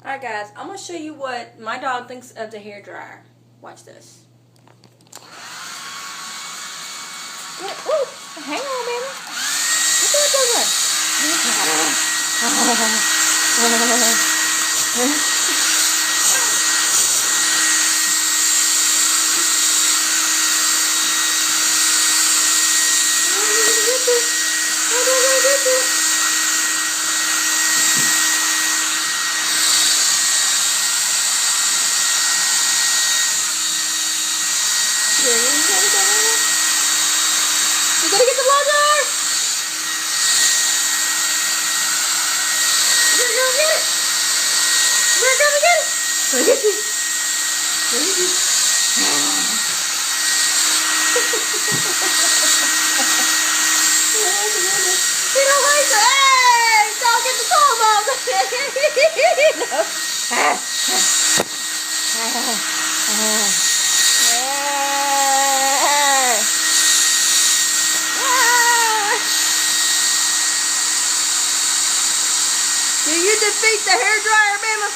Alright guys, I'm going to show you what my dog thinks of the hair dryer. Watch this. Yeah, ooh, hang on, baby. Look at that one. You gotta get the blow dryer. You're gonna get it. We're gonna get it. Look at you. Look at you. He don't like it. Hey, don't get the comb off. Do you defeat the hair dryer, Bama?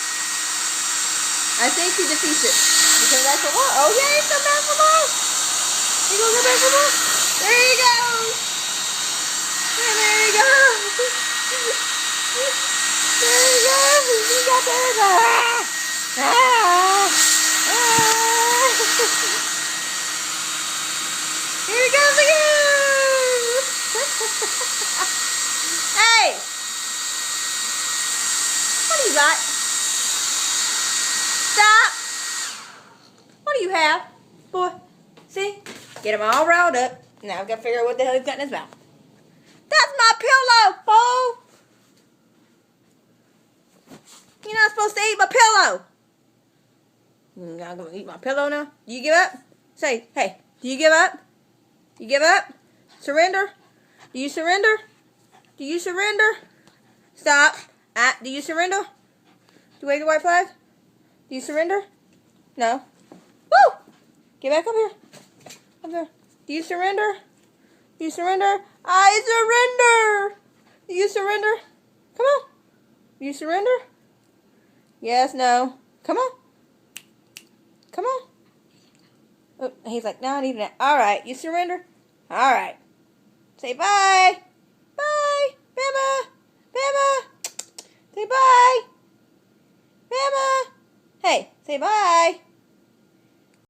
I think he defeats it. You come back for more? Oh yeah, he come back for more. He gonna come back for more? There you go. And there you go. There you go. You got the hair dryer. Here he goes again. Hey. What do you got? Stop! What do you have? Boy, see? Get him all riled up. Now I've got to figure out what the hell he's got in his mouth. That's my pillow, fool! You're not supposed to eat my pillow. You're not going to eat my pillow now? Do you give up? Say, hey, do you give up? You give up? Surrender? Do you surrender? Do you surrender? Stop. Do you surrender? Do you wave the white flag? Do you surrender? No. Woo! Get back up here. Up there. Do you surrender? Do you surrender? I surrender! Do you surrender? Come on. Do you surrender? Yes, no. Come on. Come on. Oh, he's like, no, I need that. Alright, you surrender? Alright. Say bye. Bye. Bama. Bama. Say bye. Bama. Hey, say bye.